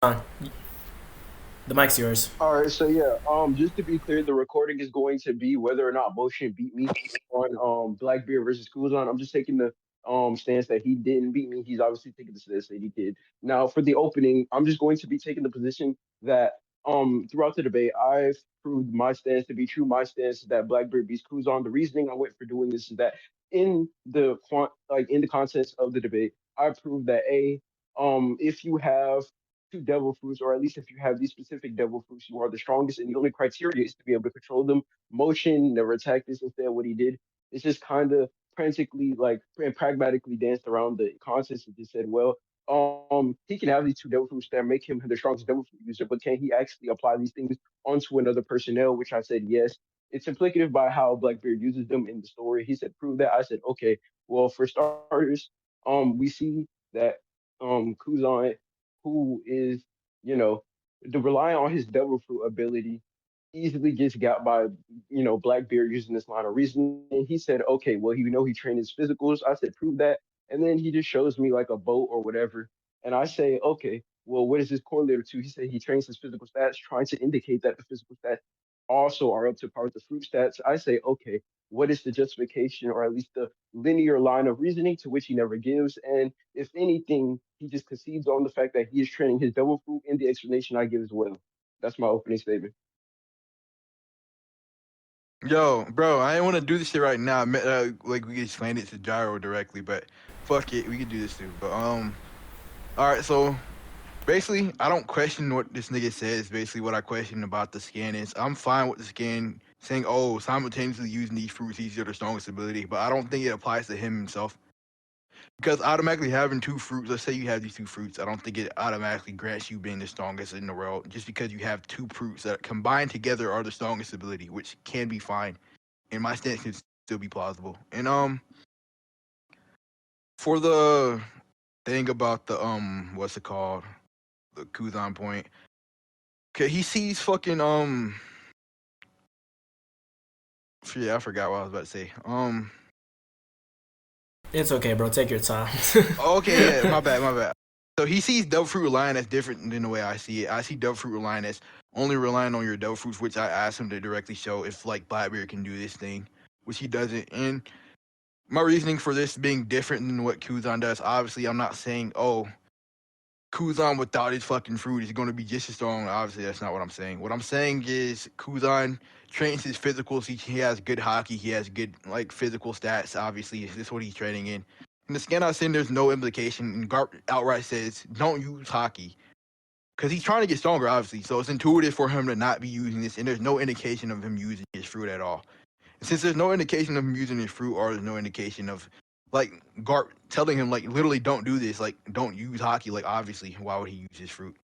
The mic's yours. All right, so yeah, just to be clear, the recording is going to be whether or not Motion beat me on Blackbeard versus Kuzan. I'm just taking the stance that he didn't beat me. He's obviously taking the stance that he did. Now for the opening, I'm just going to be taking the position that throughout the debate, I've proved my stance to be true. My stance is that Blackbeard beats Kuzan. The reasoning I went for doing this is that in the context of the debate, I proved that if you have two devil fruits, or at least if you have these specific devil fruits, you are the strongest, and the only criteria is to be able to control them. Motion never attacked this. Instead, what he did is just kind of frantically, like and pragmatically danced around the concepts and just said, well, he can have these two devil fruits that make him the strongest devil fruit user, but can he actually apply these things onto another personnel? Which I said yes. It's implicative by how Blackbeard uses them in the story. He said, prove that. I said, okay. Well, for starters, we see that Kuzan, who is, you know, the rely on his devil fruit ability easily gets got by, Blackbeard using this line of reasoning. He said, okay, well, he trained his physicals. I said, prove that. And then he just shows me like a boat or whatever. And I say, okay, well, what is this correlated to? He said he trains his physical stats, trying to indicate that the physical stats also are up to par with the fruit stats. I say, okay, what is the justification or at least the linear line of reasoning to which he never gives? And if anything, he just concedes on the fact that he is training his devil fruit in the explanation I give as well. That's my opening statement. Yo, bro, I didn't want to do this shit right now. Like we could explain it to Gyro directly, but fuck it, we could do this too. But all right. So basically, I don't question what this nigga says. Basically, what I question about the scan is, I'm fine with the scan saying, oh, simultaneously using these fruits, these are the strongest ability. But I don't think it applies to him himself because automatically having two fruits. Let's say you have these two fruits. I don't think it automatically grants you being the strongest in the world just because you have two fruits that combined together are the strongest ability, which can be fine and my stance can still be plausible. And for the thing about the what's it called, the Kuzan point, okay, he sees fucking yeah, I forgot what I was about to say. It's okay, bro. Take your time. Okay, yeah, my bad. So he sees devil fruit relying as different than the way I see it. I see devil fruit relying as only relying on your devil fruits, which I asked him to directly show if like Blackbeard can do this thing, which he doesn't. And my reasoning for this being different than what Kuzan does, obviously, I'm not saying, oh, Kuzan without his fucking fruit is going to be just as strong. Obviously, that's not what I'm saying. What I'm saying is Kuzan trains his physicals. He has good hockey. He has good like physical stats. Obviously, this is what he's training in. In the scan I seen, there's no implication. And Garp outright says, "Don't use hockey," because he's trying to get stronger. Obviously, so it's intuitive for him to not be using this. And there's no indication of him using his fruit at all. Since there's no indication of him using his fruit, or there's no indication of like Gart telling him like literally don't do this, like don't use hockey, like obviously why would he use his fruit?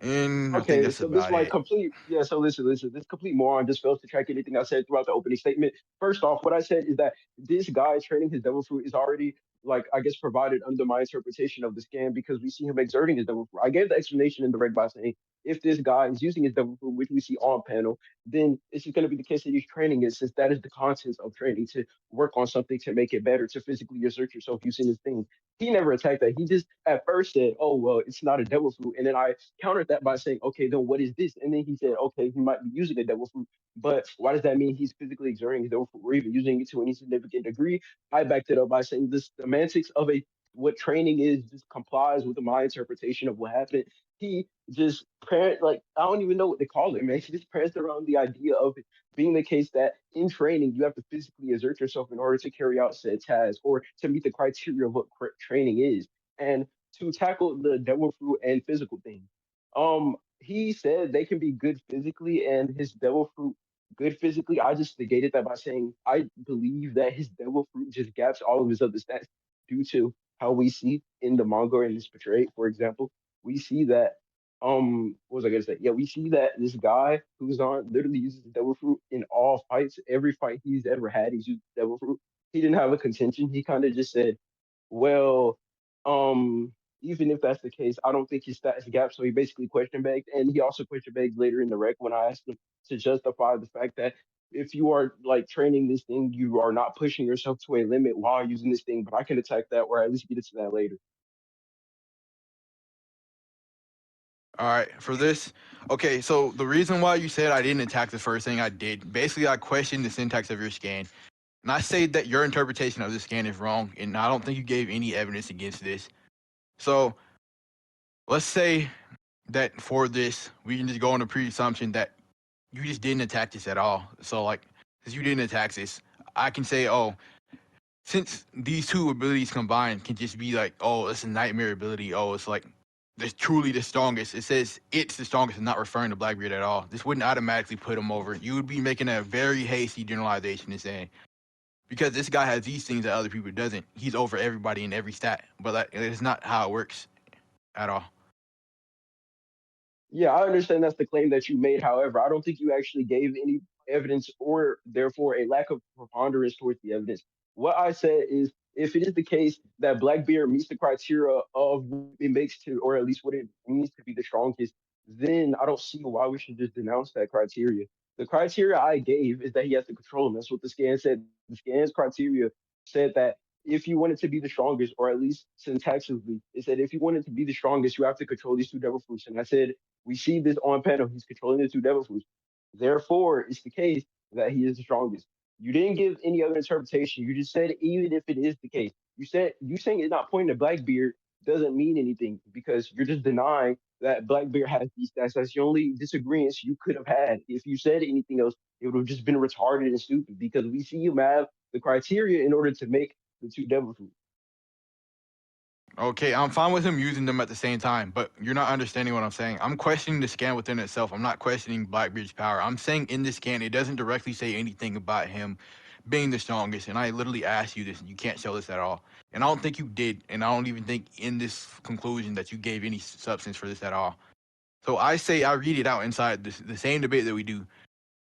And I think Okay, that's so this about like it. complete, yeah. So listen, this complete moron just fails to track anything I said throughout the opening statement. First off, what I said is that this guy training his devil fruit is already like I guess provided under my interpretation of the scam because we see him exerting his devil fruit. I gave the explanation in the reg by saying if this guy is using his devil fruit, which we see on panel, then it's just going to be the case that he's training it since that is the content of training to work on something to make it better, to physically assert yourself using this thing. He never attacked that. He just at first said, "Oh well, it's not a devil fruit," and then I countered that by saying, "Okay, then what is this?" And then he said, "Okay, he might be using a devil fruit, but why does that mean he's physically exerting his devil fruit or even using it to any significant degree?" I backed it up by saying the semantics of a what training is just complies with my interpretation of what happened. He just like I don't even know what to call it, man. He just pranced around the idea of it being the case that in training you have to physically exert yourself in order to carry out said task or to meet the criteria of what training is. And to tackle the devil fruit and physical thing, he said they can be good physically and his devil fruit good physically. I just negated that by saying I believe that his devil fruit just gaps all of his other stats due to how we see in the manga and this portrayed. For example, we see that what was I gonna say? Yeah, we see that this guy who's on literally uses the devil fruit in all fights. Every fight he's ever had, he's used the devil fruit. He didn't have a contention. He kind of just said, well, even if that's the case, I don't think his stats gap. So he basically question begged, and he also question begged later in the rec when I asked him to justify the fact that if you are like training this thing, you are not pushing yourself to a limit while using this thing. But I can attack that, or at least get into that later. All right, for this, okay, so the reason why you said I didn't attack the first thing I did, basically I questioned the syntax of your scan. And I say that your interpretation of the scan is wrong, and I don't think you gave any evidence against this. So let's say that for this, we can just go on the pre-assumption that you just didn't attack this at all. So like, since you didn't attack this, I can say, oh, since these two abilities combined can just be like, oh, it's a nightmare ability. Oh, it's like that's truly the strongest. It says it's the strongest and not referring to Blackbeard at all. This wouldn't automatically put him over. You would be making a very hasty generalization and saying, because this guy has these things that other people doesn't, he's over everybody in every stat. But that is not how it works at all. Yeah, I understand that's the claim that you made. However, I don't think you actually gave any evidence or therefore a lack of preponderance towards the evidence. What I said is if it is the case that Blackbeard meets the criteria of what it makes to, or at least what it means to be the strongest, then I don't see why we should just denounce that criteria. The criteria I gave is that he has to control him. That's what the scan said. The scan's criteria said that if you wanted to be the strongest, or at least syntaxically, it said if you wanted to be the strongest, you have to control these two devil fruits. And I said we see this on panel. He's controlling the two devil fruits. Therefore, it's the case that he is the strongest. You didn't give any other interpretation. You just said even if it is the case, you saying it's not pointing to Blackbeard doesn't mean anything because you're just denying that Blackbeard has these stats. That's the only disagreements you could have had. If you said anything else, it would have just been retarded and stupid because we see you have the criteria in order to make the two devil fruits. Okay, I'm fine with him using them at the same time, but you're not understanding what I'm saying. I'm questioning the scan within itself. I'm not questioning Blackbeard's power. I'm saying in the scan, it doesn't directly say anything about him being the strongest. And I literally asked you this, and you can't show this at all. And I don't think you did. And I don't even think in this conclusion that you gave any substance for this at all. So I say I read it out inside the same debate that we do.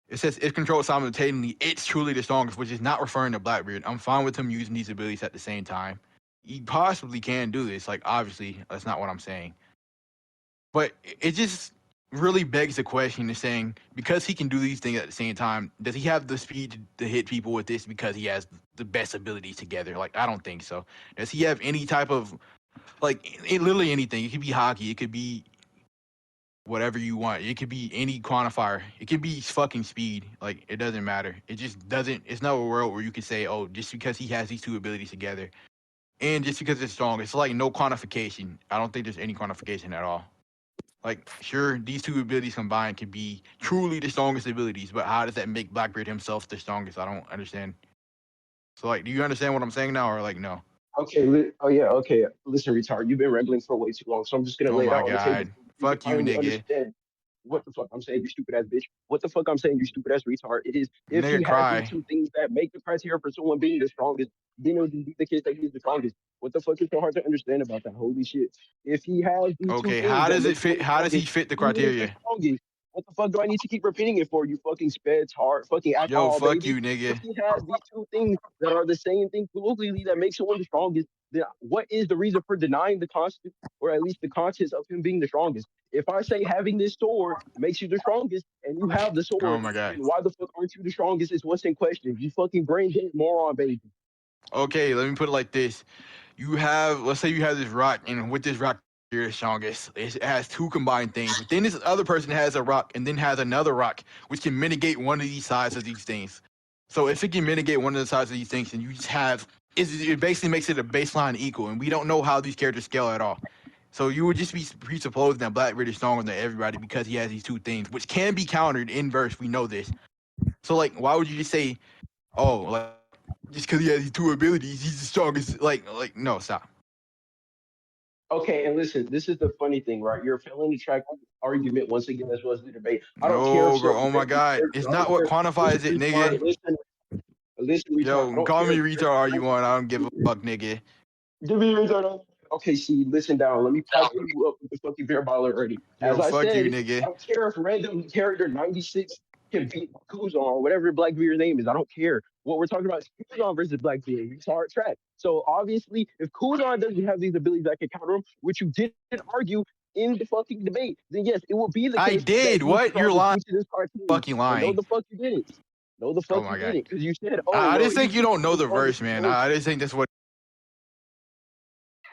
It says if controlled simultaneously, it's truly the strongest, which is not referring to Blackbeard. I'm fine with him using these abilities at the same time. He possibly can do this. Like, obviously, that's not what I'm saying. But it just really begs the question of saying, because he can do these things at the same time, does he have the speed to hit people with this because he has the best abilities together? Like, I don't think so. Does he have any type of, like, literally anything? It could be hockey. It could be whatever you want. It could be any quantifier. It could be fucking speed. Like, it doesn't matter. It just doesn't, it's not a world where you can say, oh, just because he has these two abilities together, and just because it's strong, it's like no quantification. I don't think there's any quantification at all. Like, sure, these two abilities combined can be truly the strongest abilities, but how does that make Blackbeard himself the strongest? I don't understand. So, like, do you understand what I'm saying now, or like, no? Okay. Oh yeah. Okay. Listen, retard. You've been rambling for way too long, so I'm just gonna Oh lay it my out on the table. god, fuck you, nigga. Understand what the fuck I'm saying, you stupid ass bitch. What the fuck I'm saying, you stupid ass retard. It is if Nigga he has cry. these two things that make the criteria for someone being the strongest, then it would be the case that he's the strongest. What the fuck is so hard to understand about that? Holy shit. If he has these two Okay, things, how that does it make him fit? the How does he strongest, fit the he is the criteria? strongest. What the fuck do I need to keep repeating it for? You fucking sped hard, fucking Yo, alcohol, fuck baby. you, If nigga. he has these two things that are the same thing colloquially that makes someone the strongest, then what is the reason for denying the constant, or at least the conscience of him being the strongest? If I say having this sword makes you the strongest, and you have the Oh sword, my god. then why the fuck aren't you the strongest? Is what's in question. You fucking brain dead moron, baby. Okay, let me put it like this. You have, let's say you have this rock, and with this rock, you're the strongest. It has two combined things. But then this other person has a rock, and then has another rock, which can mitigate one of these sides of these things. So if it can mitigate one of the sides of these things, and you just have, it basically makes it a baseline equal, and we don't know how these characters scale at all. So you would just be presupposing that Blackbeard is stronger than everybody because he has these two things, which can be countered in verse. We know this. So like, why would you just say, oh, like, just because he has these two abilities, he's the strongest? Like, no, stop. Okay, and listen, this is the funny thing, right? You're failing to track argument once again, as well as the debate. I don't care if No, bro. some Oh my god, it's not what quantifies it, nigga. Listen, retard. I Yo, don't call care me if retard all you want. I don't give a fuck, nigga. give me your retard. Okay, see, listen down. Let me pipe you up with the fucking beer bottle already. As Yo, I fuck said, you, I nigga. don't care if random character 96 can beat Kuzan or whatever Blackbeard's name is. I don't care. What we're talking about is Kuzan versus Blackbeard. It's hard track. So obviously, if Kuzan doesn't have these abilities that can counter him, which you didn't argue in the fucking debate, then yes, it will be the case. I did. What? You're lying. Fucking lying. No, the fuck you didn't. No, the fuck you didn't. Because you said, oh, I well, just think you don't know the verse, man. I just think that's what.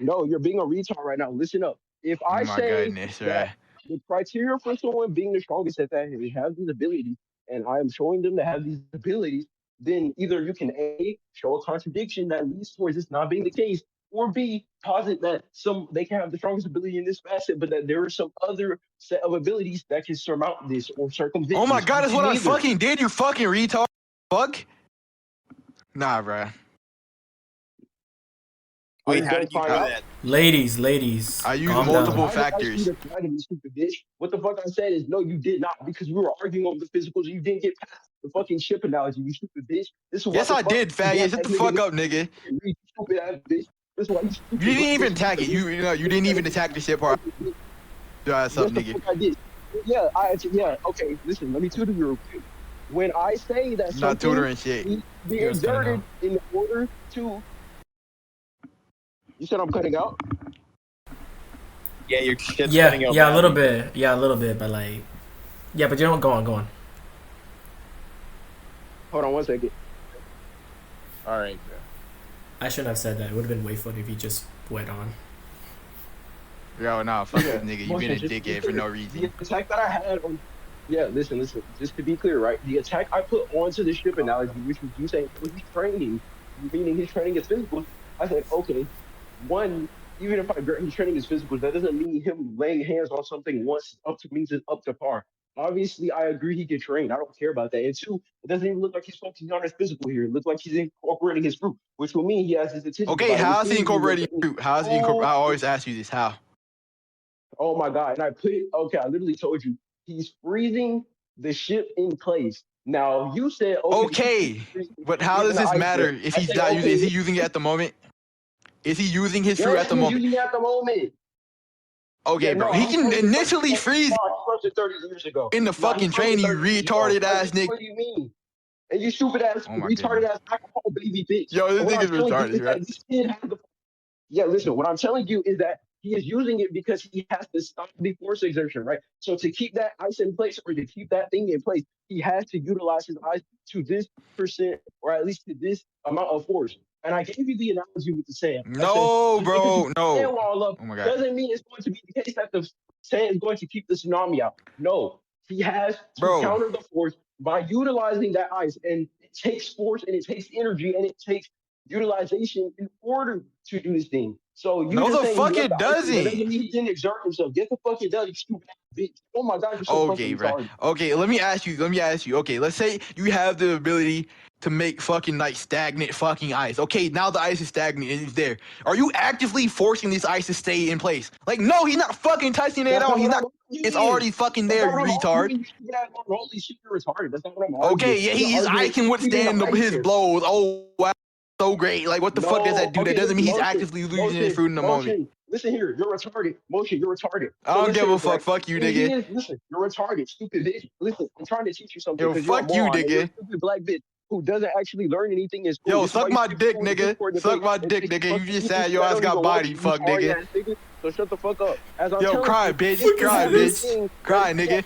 No, you're being a retard right now. Listen up. If I Oh my say goodness, that the criteria for someone being the strongest at that, if they have these abilities, and I am showing them to have these abilities, then either you can A, show a contradiction that leads towards this not being the case, or B, posit that some they can have the strongest ability in this facet, but that there are some other set of abilities that can surmount this or circumvent Oh my this. god, that's You what can I neither. fucking did, you fucking retard. Fuck. Nah, bruh. Are Wait, you how done did you do crying out? that? Ladies, I use calm multiple down. I didn't ask you factors. to try to be stupid bitch. What the fuck I said is no, you did not, because we were arguing over the physicals and you didn't get past the fucking ship analogy, you stupid bitch. This is why Yes, the I fuck did, you faggot. damn Shut the ass fuck nigga up, nigga. you stupid ass bitch. This is why you You stupid didn't black even bitch, attack it. stupid You know, you didn't even attack the shit part. bitch. Your ass up, Yes, the nigga. fuck I did. Yeah, okay, listen, let me tutor you real quick. When I say that I'm not something tutoring shit. needs to be Yours cutting exerted out. in order to, you said I'm cutting out? Yeah, your shit's Yeah, cutting out yeah, a little badly. bit. Yeah, a little bit, but like, yeah, but you don't go on. Hold on one second. All right. I shouldn't have said that. It would have been way funny if you just went on. Yo, nah, fuck Yeah, this nigga. You Motion, being a just to be dickhead for clear, no the reason. attack that I had on, yeah, listen, just to be clear, right? The attack I put onto the ship analogy, which was you saying, well, he's training, meaning his training is physical. I said, okay, one, even if I agree he's training his physical, that doesn't mean him laying hands on something once up to means it's up to par. Obviously, I agree he can train. I don't care about that. And two, it doesn't even look like he's focusing on his physical here. It looks like he's incorporating his fruit, which will mean he has his attention Okay, divided, which how's he means he's incorporating exerting fruit? How's he all. I always ask you this. How? Oh my God. And I put it, okay, I literally told you, he's freezing the ship in place. Now, you said, Okay, but how does freezing the this ice matter there. if I he's said, not using? Is he okay, using it at the moment? Is he using his fruit yes, at the he's moment? using it at the moment. Okay, Yeah, bro. no, He he can froze it 30 initially years freeze ago. He froze it 30 years ago. in the No, he fucking froze it training, you 30 years ago. retarded ass nigga. What do you mean? And you stupid ass, Oh my retarded goodness. ass alcohol baby bitch. Yo, And this what I'm nigga's telling you retarded, is bro. that this kid has the. Yeah, listen, what I'm telling you is that he is using it because he has to stop the force exertion, right? So to keep that ice in place or to keep that thing in place, he has to utilize his eyes to this percent or at least to this amount of force. And I gave you the analogy with the sand. I said, No, just because you bro. put the sand No. wall up Oh my god. doesn't mean it's going to be the case that the sand is going to keep the tsunami out. No, he has to Bro. counter the force by utilizing that ice. And it takes force and it takes energy and it takes utilization in order to do this thing. So you No, just the saying he fuck left it the ice there, that doesn't. doesn't mean he didn't exert himself. Get the fuck it done, you stupid ass bitch. Oh my god, you're so Okay, fucking bro. retarded. Okay, let me ask you. Okay, let's say you have the ability to make fucking like stagnant fucking ice. Okay, now the ice is stagnant and it's there. Are you actively forcing this ice to stay in place? Like, no, he's not fucking touching it That's out. not He's what not. I'm It's asking you. already fucking That's there, not you what I'm retard. arguing. You stupid ass holy shit, you're retarded. That's not what I'm Okay, arguing. yeah, You're his eye arguing can freezing the withstand ice his there. blows. Oh, wow, so great. Like, what the fuck does that No, do? That okay, doesn't listen, mean he's actively losing his fruit in the moment. Listen here, you're retarded. Motion, you're retarded. I So don't give listen, a fuck. right? Fuck you, He nigga. is, listen, you're retarded, stupid bitch. Listen, I'm trying to teach you something Yo, because you're a fuck you, moron and you're a nigga. stupid black bitch who doesn't actually learn anything in school. Yo, This is why suck you my skip dick, school in the nigga. Discord Suck debate my and dick, take nigga. You fucking just English said your that ass don't got even want body, you, fuck, sorry nigga. ass nigga. So shut the fuck up. As I'm Yo, telling cry, you, bitch. if you Cry, do this bitch. thing, Cry, nigga.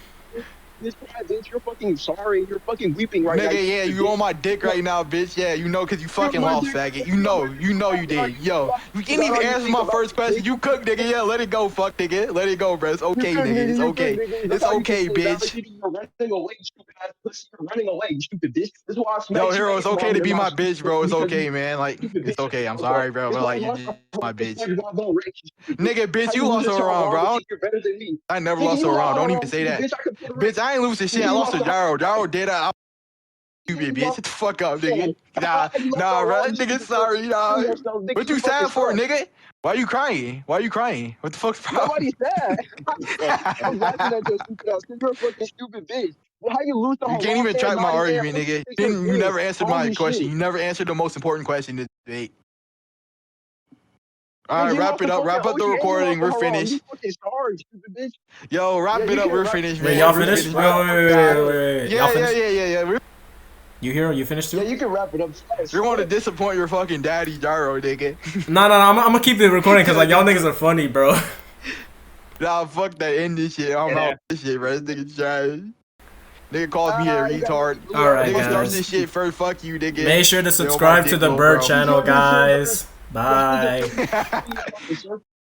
this cry, bitch, you're fucking sorry. You're fucking weeping right now. Nigga, You yeah, stupid you bitch. on my dick right now, bitch. Yeah, you know, cause you You're on fucking my lost, dick. faggot. You're on my dick. You know you did. Yo, you didn't even answer my first question. You cooked, nigga. Yeah, let it go, fuck, nigga. Let it go, bro. It's okay, You're good, nigga. nigga. It's You're good, okay. nigga. That's It's how you can okay, stay bitch. validated. You're running away, you stupid ass pussy. You're running away, you stupid bitch. This is why I Yo, smacked you hero, and it's your mom okay in to your be mouth, my stupid bitch, bitch, bro. It's because okay, you man. Like, stupid it's bitch. okay. I'm Fuck up. sorry, bro. This But is why like, I you lost just my my whole bitch. Dragon Rex, you stupid bitch. Nigga, How bitch, you you lose lost this a to round, Haram and bro. think you're better than me? I never Nigga, lost you a lost round. to Don't Haram, even say stupid that. bitch. I could put a Bitch, I ain't lose to shit. Nigga, I you lost lost to to Gyro. Gyro Haram. did that. You Nigga, bitch. you Shut lost the fuck up, to nigga. Haram. You lost to Nah, bro. Haram, you Nigga, stupid bitch. sorry, Kill nah. yourself, nigga. What You you fucking sad for, suck. nigga? Why you crying? Why you crying? What the fuck's the problem? Nobody's sad. I'm laughing at your stupid ass. Cause you're a fucking stupid bitch. Well, how you lose to You can't Haram even and track my not even argument, nigga. you're You good? never answered my Holy question. shit. You never answered the most important question in the debate. All Nigga, right, you wrap lost it to up. fucking Wrap up the OG and you recording. lost to We're Haram. You finished. fucking sorry, stupid bitch. Yo, Yeah, wrap it you up. can We're rap. finished, Wait, man. y'all We're finished? finished. Wait. Yeah, Y'all finished? yeah. You here? You finished too? Yeah, you can wrap it up. You're going to disappoint your fucking daddy, Gyro, nigga. No, I'm gonna keep the recording because like y'all niggas are funny, bro. Nah, fuck that. End this shit. I'm out this shit, bro. This nigga trash. Nigga calls me a You got retard. it. All right, Nigga starts guys. this shit first. Fuck you, nigga. Make sure to Yo, my subscribe to dick the little Bird bro. channel, guys. Bye. Sir.